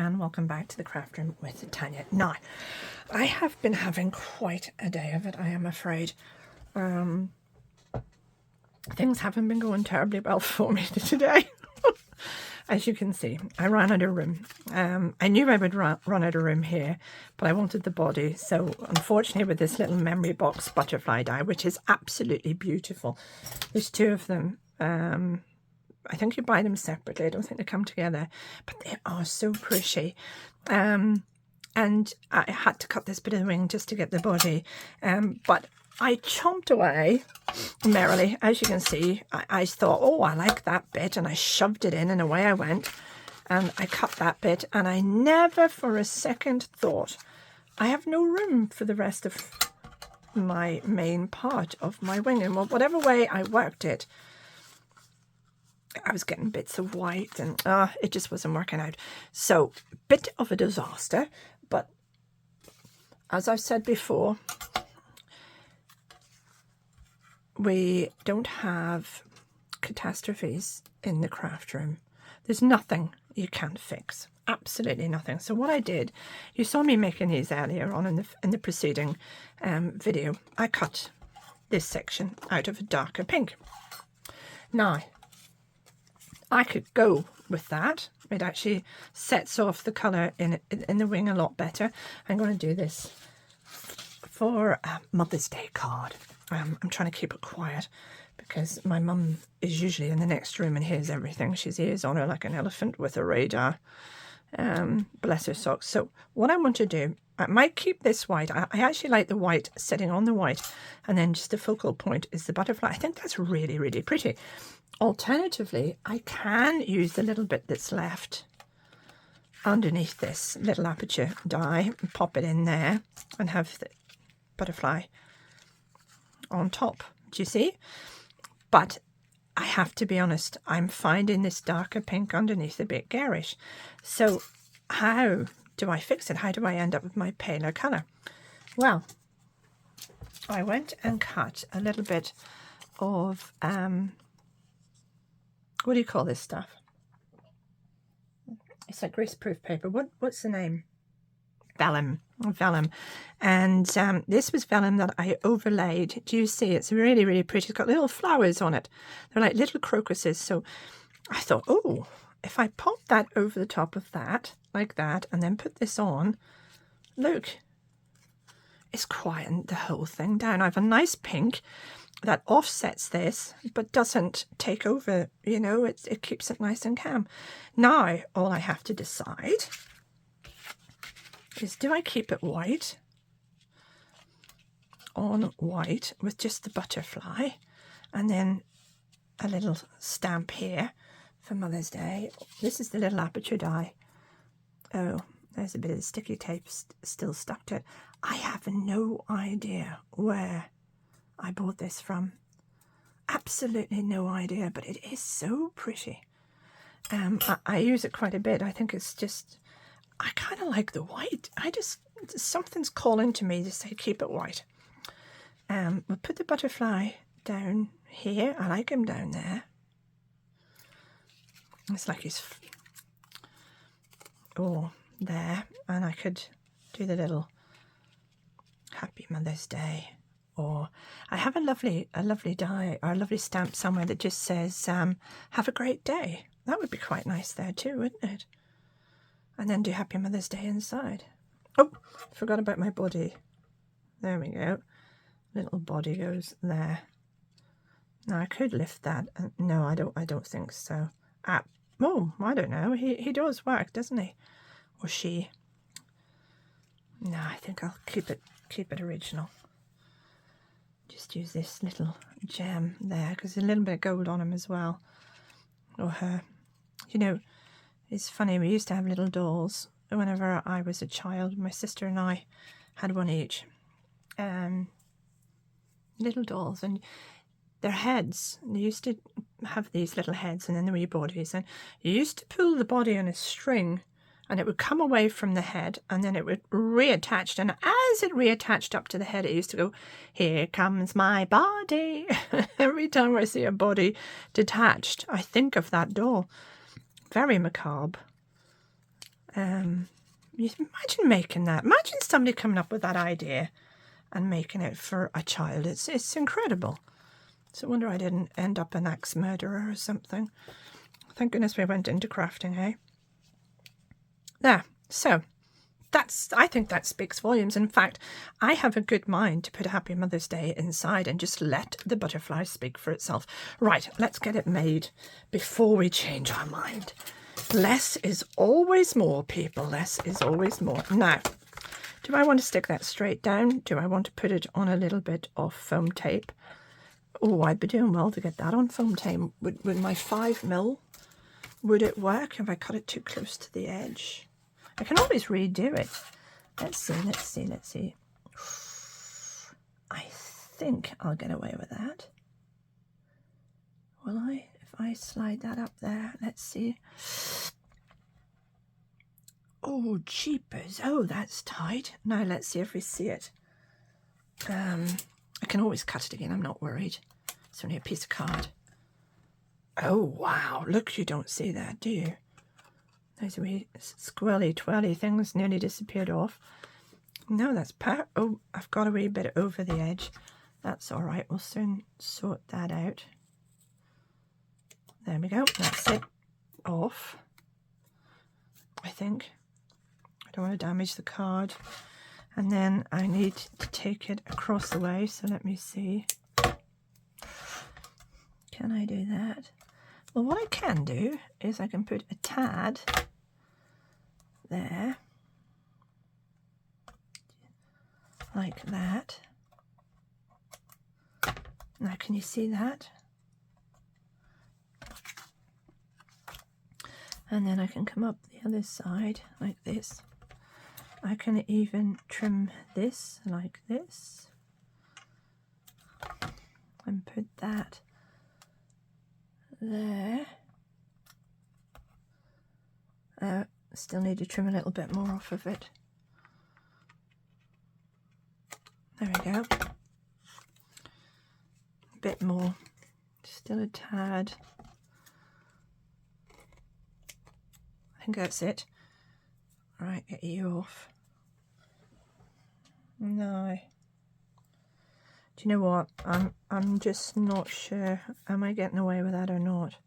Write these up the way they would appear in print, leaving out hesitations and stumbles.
and welcome back to the craft room with Tanya. Now, I have been having quite a day of it, I am afraid. Things haven't been going terribly well for me today. As you can see, I ran out of room. I knew I would run out of room here, but I wanted the body. So unfortunately with this little memory box butterfly die, which is absolutely beautiful. There's two of them. I think you buy them separately. I don't think they come together, but they are so pretty. And I had to cut this bit of the wing just to get the body. But I chomped away merrily. As you can see, I thought, oh, I like that bit. And I shoved it in and away I went. And I cut that bit. And I never for a second thought, I have no room for the rest of my main part of my wing. And whatever way I worked it, I was getting bits of white and it just wasn't working out. So, bit of a disaster. But as I've said before, we don't have catastrophes in the craft room. There's nothing you can't fix. Absolutely nothing. So what I did, you saw me making these earlier on in the preceding video. I cut this section out of a darker pink. Now, I could go with that. It actually sets off the colour in the wing a lot better. I'm going to do this for a Mother's Day card. I'm trying to keep it quiet because my mum is usually in the next room and hears everything. She's ears on her like an elephant with a radar. Bless her socks. So what I want to do, I might keep this white. I actually like the white sitting on the white, and then just the focal point is the butterfly. I think that's really, really pretty. Alternatively, I can use the little bit that's left underneath this little aperture die and pop it in there and have the butterfly on top. Do you see? But I have to be honest, I'm finding this darker pink underneath a bit garish. So how do I fix it? How do I end up with my paler colour? Well, I went and cut a little bit of what do you call this stuff? It's like greaseproof paper. What's the name? Vellum. And this was vellum that I overlaid. Do you see? It's really, really pretty. It's got little flowers on it. They're like little crocuses. So I thought, oh, if I pop that over the top of that, like that, and then put this on, look, it's quieting the whole thing down. I have a nice pink that offsets this, but doesn't take over, you know, it keeps it nice and calm. Now, all I have to decide is, do I keep it white on white with just the butterfly and then a little stamp here for Mother's Day? This is the little aperture die. Oh, there's a bit of the sticky tape still stuck to it. I have no idea where I bought this from. Absolutely no idea, but it is so pretty. I use it quite a bit. I think it's just, I kind of like the white. Something's calling to me to say keep it white. We'll put the butterfly down here. I like him down there. It's like he's, there. And I could do the little Happy Mother's Day. Or I have a lovely die or a lovely stamp somewhere that just says, have a great day. That would be quite nice there too, wouldn't it? And then do Happy Mother's Day inside. Oh, forgot about my body. There we go. Little body goes there. Now I could lift that. No, I don't think so. Oh, I don't know. He does work, doesn't he? Or she. No, I think I'll keep it original. Just use this little gem there because there's a little bit of gold on him as well. Or her. You know, it's funny, we used to have little dolls whenever I was a child. My sister and I had one each. Little dolls, and their heads, they used to have these little heads and then the wee bodies, and you used to pull the body on a string and it would come away from the head and then it would reattach, and as it reattached up to the head it used to go, here comes my body. Every time I see a body detached I think of that doll. Very macabre. You imagine making that. Imagine somebody coming up with that idea and making it for a child. It's incredible. So I wonder I didn't end up an axe murderer or something. Thank goodness we went into crafting, eh? There. So I think that speaks volumes. In fact, I have a good mind to put a Happy Mother's Day inside and just let the butterfly speak for itself. Right, let's get it made before we change our mind. Less is always more, people. Less is always more. Now, do I want to stick that straight down? Do I want to put it on a little bit of foam tape? Oh, I'd be doing well to get that on foam tape. With my 5mm, would it work if I cut it too close to the edge? I can always redo it. Let's see. I think I'll get away with that. Will I? If I slide that up there, let's see. Oh, jeepers. Oh, that's tight. Now let's see if we see it. I can always cut it again. I'm not worried. It's only a piece of card. Oh, wow. Look, you don't see that, do you? Those wee squirrely twirly things nearly disappeared off. No, that's oh, I've got a wee bit over the edge. That's all right. We'll soon sort that out. There we go. That's it. Off. I think. I don't want to damage the card. And then I need to take it across the way. So let me see. Can I do that? Well, what I can do is I can put a tad there, like that. Now, can you see that? And then I can come up the other side like this. I can even trim this like this and put that there. Still need to trim a little bit more off of it. There we go. A bit more. Still a tad. I think that's it. Right, get you off. No. Do you know what? I'm just not sure. Am I getting away with that or not?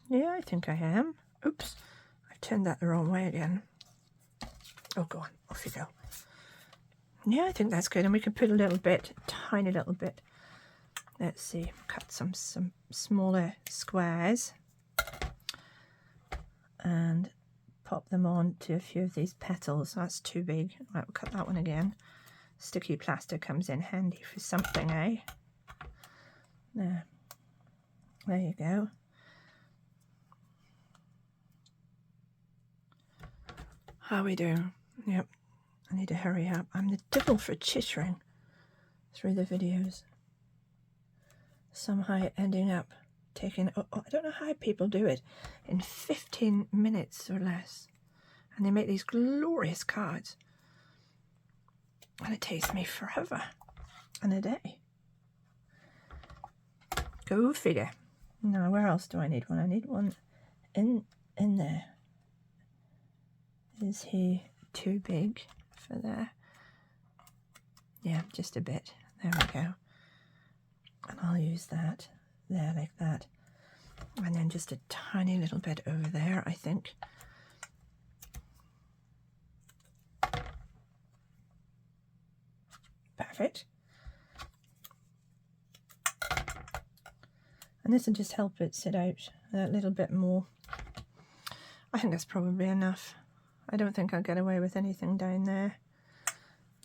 Yeah, I think I am. Oops, I've turned that the wrong way again. Oh, go on, off you go. Yeah, I think that's good. And we can put a little bit, tiny little bit. Let's see, cut some smaller squares and pop them on to a few of these petals. That's too big. Right, we'll cut that one again. Sticky plaster comes in handy for something, eh? There you go. How are we doing? Yep, I need to hurry up. I'm the devil for chittering through the videos. Somehow ending up taking, I don't know how people do it, in 15 minutes or less. And they make these glorious cards. And it takes me forever and a day. Go figure. Now, where else do I need one? I need one in there. Is he too big for there? Yeah, just a bit. There we go. And I'll use that there like that. And then just a tiny little bit over there, I think. Perfect. And this will just help it sit out a little bit more. I think that's probably enough. I don't think I'll get away with anything down there.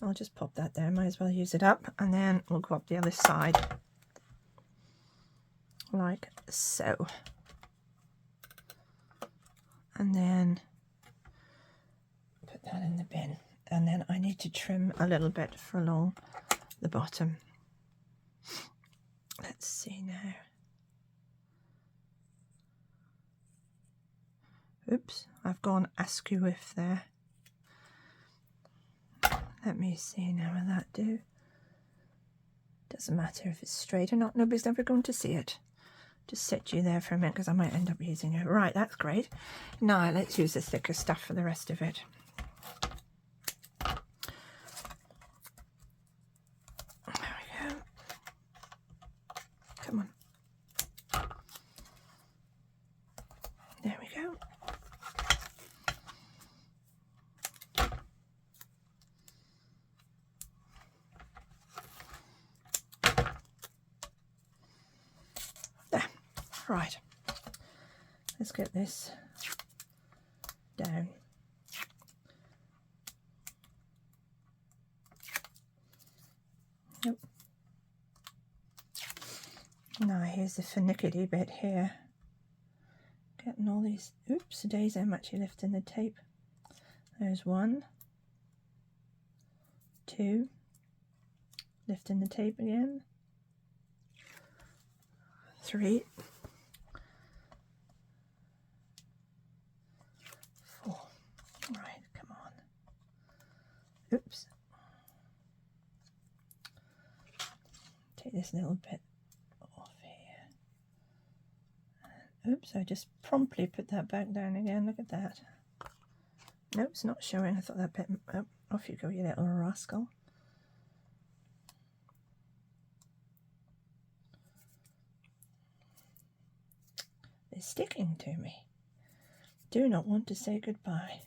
I'll just pop that there, might as well use it up, and then we'll go up the other side like so. And then put that in the bin. And then I need to trim a little bit for along the bottom. Let's see now. Oops, I've gone askew if there. Let me see now, will that do? Doesn't matter if it's straight or not, nobody's ever going to see it. just set you there for a minute because I might end up using it. Right, that's great. Now let's use the thicker stuff for the rest of it. There we go. Come on. There we go. There. Right. Let's get this down. Nope. Now here's the finicky bit here. Getting all these, oops, daisy, I'm actually lifting the tape. There's 1, 2, lifting the tape again, 3, 4, right, come on, oops, take this little bit off here, and oops, I just promptly put that back down again, look at that. Nope, it's not showing. I thought that bit, oh, off you go, you little rascal. They're sticking to me. Do not want to say goodbye.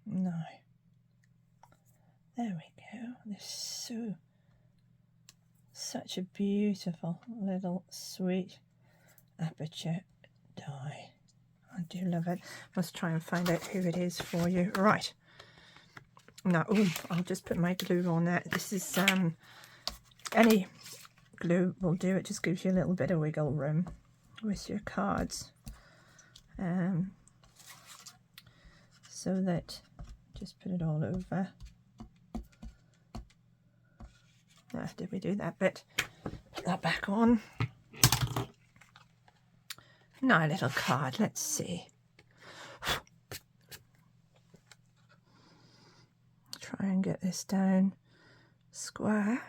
No. There we go. They're such a beautiful little sweet aperture die. I do love it. Must try and find out who it is for you. Right. Now, ooh, I'll just put my glue on that. This is any glue will do. It just gives you a little bit of wiggle room with your cards, so that just put it all over. Did we do that bit? Put that back on. Now a little card, let's see. Try and get this down square.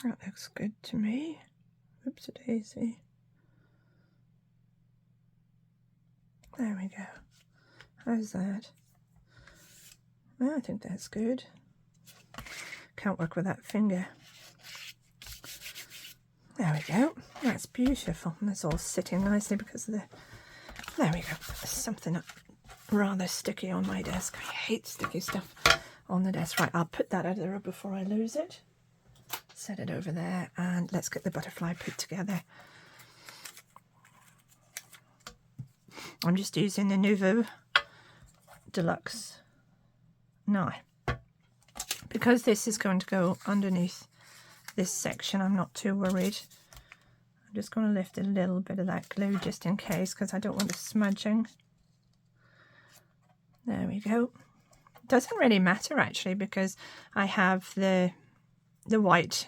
That looks good to me. Oops, a daisy. There we go. How's that? Well, I think that's good. Can't work with that finger. There we go. That's beautiful. And it's all sitting nicely because of the... There we go. There's something rather sticky on my desk. I hate sticky stuff on the desk. Right, I'll put that out of the road before I lose it. Set it over there and let's get the butterfly put together. I'm just using the Nouveau Deluxe. Now, because this is going to go underneath this section, I'm not too worried. I'm just going to lift a little bit of that glue just in case, because I don't want it smudging. There we go. It doesn't really matter actually, because I have the white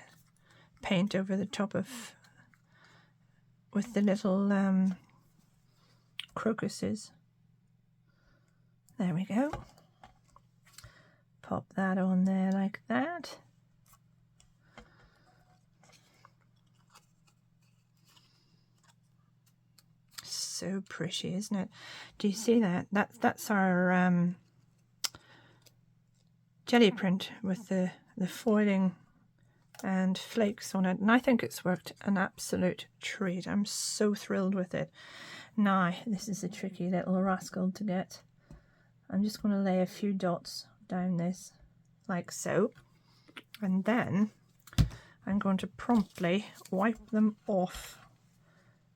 paint over the top of with the little crocuses. There we go. Pop that on there like that. So pretty, isn't it? Do you see that? That's our jelly print with the foiling and flakes on it, and I think it's worked an absolute treat. I'm so thrilled with it. Now, this is a tricky little rascal to get. I'm just going to lay a few dots down this, like so, and then I'm going to promptly wipe them off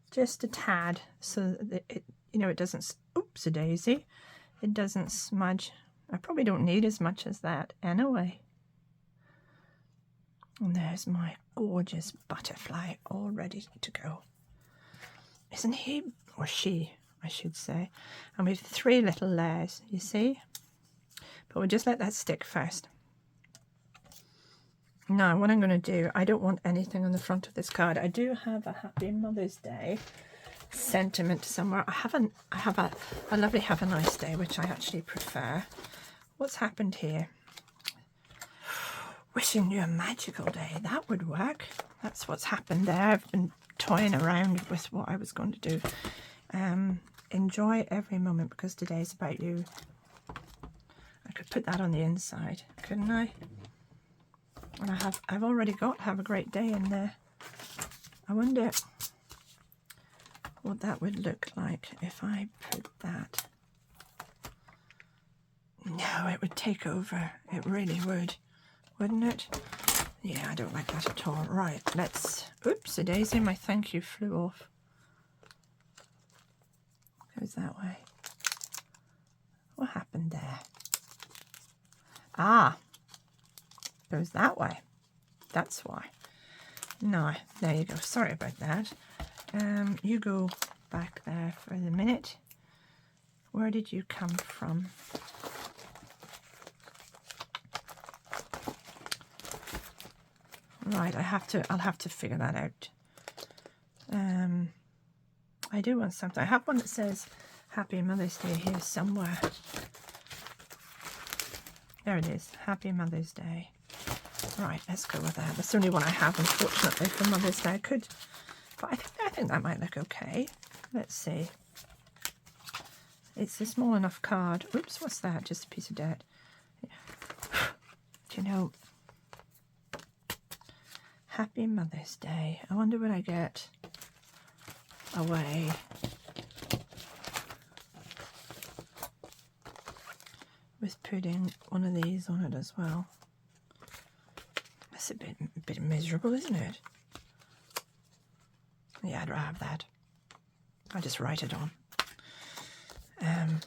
just a tad, so that it, you know, it doesn't, oops a daisy, it doesn't smudge. I probably don't need as much as that anyway. And there's my gorgeous butterfly all ready to go. Isn't he, or she, I should say. And we have 3 little layers, you see? But we'll just let that stick first. Now, what I'm going to do, I don't want anything on the front of this card. I do have a Happy Mother's Day sentiment somewhere. I have a lovely Have a Nice Day, which I actually prefer. What's happened here? Wishing you a magical day. That would work. That's what's happened there. I've been toying around with what I was going to do. Enjoy every moment because today's about you. I could put that on the inside, couldn't I? And I've already got have a great day in there. I wonder what that would look like if I put that. No, it would take over. It really would, wouldn't it? Yeah, I don't like that at all. Right, let's... Oops, a daisy, my thank you flew off. Goes that way. What happened there? Ah, goes that way. That's why. No, there you go. Sorry about that. You go back there for the minute. Where did you come from? Right, I'll have to figure that out. I do want something. I have one that says Happy Mother's Day here somewhere. There it is. Happy Mother's Day. Right, let's go with that. That's the only one I have, unfortunately, for Mother's Day. I could, but I think that might look okay. Let's see. It's a small enough card. Oops, what's that? Just a piece of dirt. Do you know, Happy Mother's Day. I wonder when I get away. With putting one of these on it as well. That's a bit miserable, isn't it? Yeah, I'd rather have that. I'll just write it on.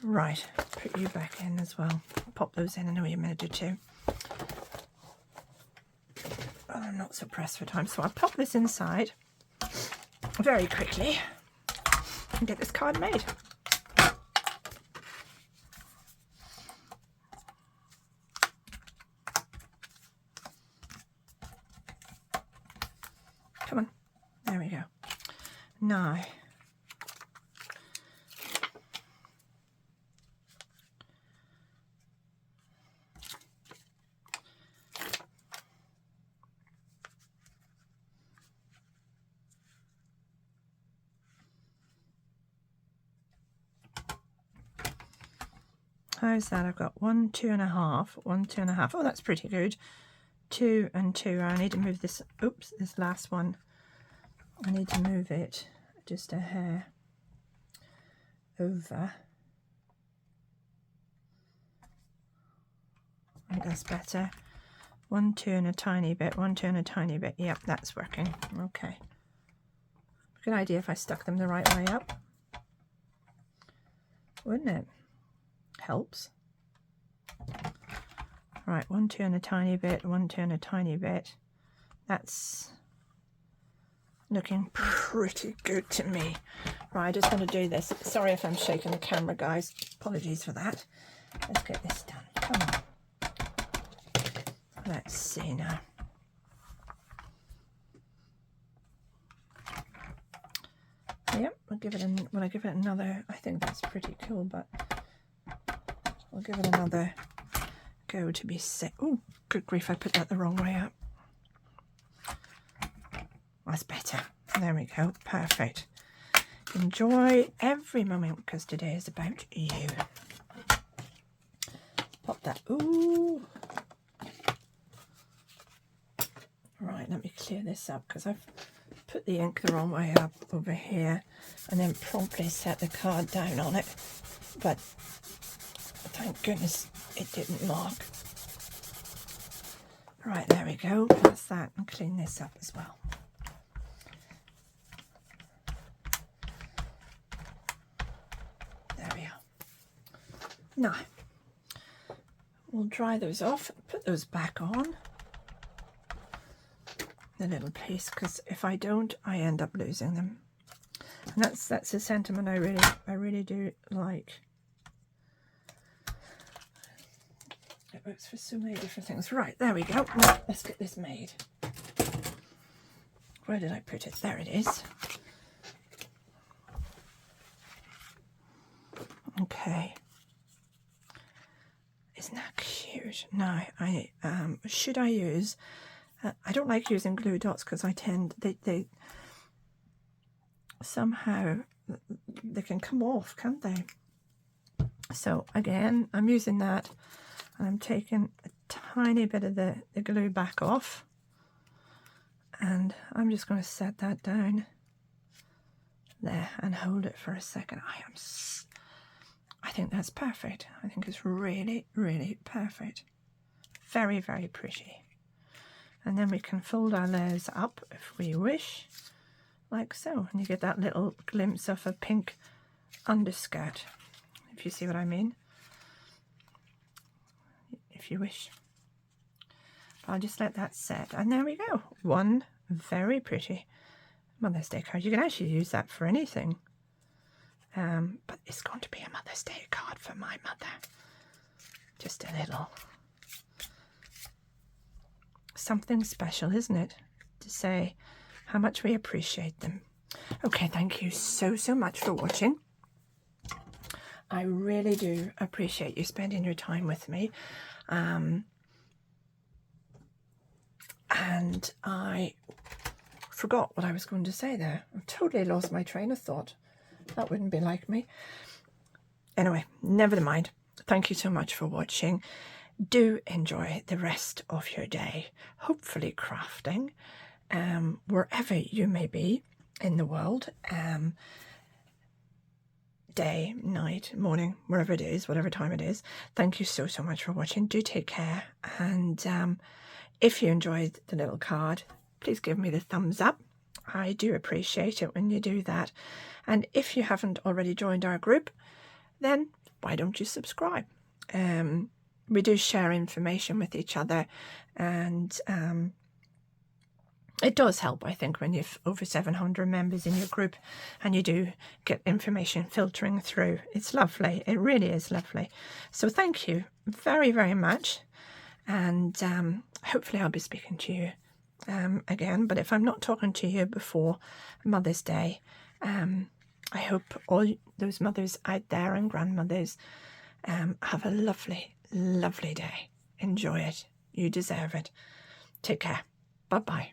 Right, put you back in as well. Pop those in. I know you're meant to do too. Well, I'm not so pressed for time, so I'll pop this inside very quickly and get this card made. Come on, there we go. Now, how's that? I've got 1, 2.5, 1, 2.5. Oh, that's pretty good. 2 and 2. I need to move this. Oops, this last one. I need to move it just a hair over. I think that's better. 1, 2 and a tiny bit. 1, 2 and a tiny bit. Yep, that's working. Okay. Good idea if I stuck them the right way up. Wouldn't it? Helps. Right, 1, 2 and a tiny bit, 1, 2 and a tiny bit. That's looking pretty good to me. Right, I just want to do this. Sorry if I'm shaking the camera, guys. Apologies for that. Let's get this done. Come on. Let's see now. Yep, we'll give it another. I think that's pretty cool, but we'll give it another go to be set. Oh, good grief, I put that the wrong way up. That's better. There we go. Perfect. Enjoy every moment because today is about you. Pop that. Ooh. Right, let me clear this up because I've put the ink the wrong way up over here and then promptly set the card down on it. But thank goodness it didn't mark. Right, there we go. That's that, and clean this up as well. There we are. Now, we'll dry those off, put those back on the little piece, because if I don't, I end up losing them. And that's a sentiment I really do like. It works for so many different things. Right, there we go. Now, let's get this made. Where did I put it? There it is. Okay. Isn't that cute? Right, now I should I use, I don't like using glue dots because I tend, they somehow, they can come off, can't they? So again, I'm using that, and I'm taking a tiny bit of the glue back off, and I'm just going to set that down there and hold it for a second. I think that's perfect. I think it's really, really perfect. Very, very pretty. And then we can fold our layers up if we wish, like so. And you get that little glimpse of a pink underskirt, if you see what I mean. If you wish. I'll just let that set. And there we go. One very pretty Mother's Day card. You can actually use that for anything. But it's going to be a Mother's Day card for my mother. Just a little something special, isn't it? To say how much we appreciate them. Okay, thank you so much for watching. I really do appreciate you spending your time with me. And I forgot what I was going to say there. I've totally lost my train of thought. That wouldn't be like me. Anyway, never mind. Thank you so much for watching. Do enjoy the rest of your day, hopefully crafting, wherever you may be in the world, day, night, morning, wherever it is, whatever time it is. Thank you so much for watching. Do take care, and if you enjoyed the little card, please give me the thumbs up. I do appreciate it when you do that. And if you haven't already joined our group, then why don't you subscribe? We do share information with each other, and it does help, I think, when you've over 700 members in your group and you do get information filtering through. It's lovely. It really is lovely. So thank you very, very much. And hopefully I'll be speaking to you again. But if I'm not talking to you before Mother's Day, I hope all those mothers out there and grandmothers have a lovely, lovely day. Enjoy it. You deserve it. Take care. Bye-bye.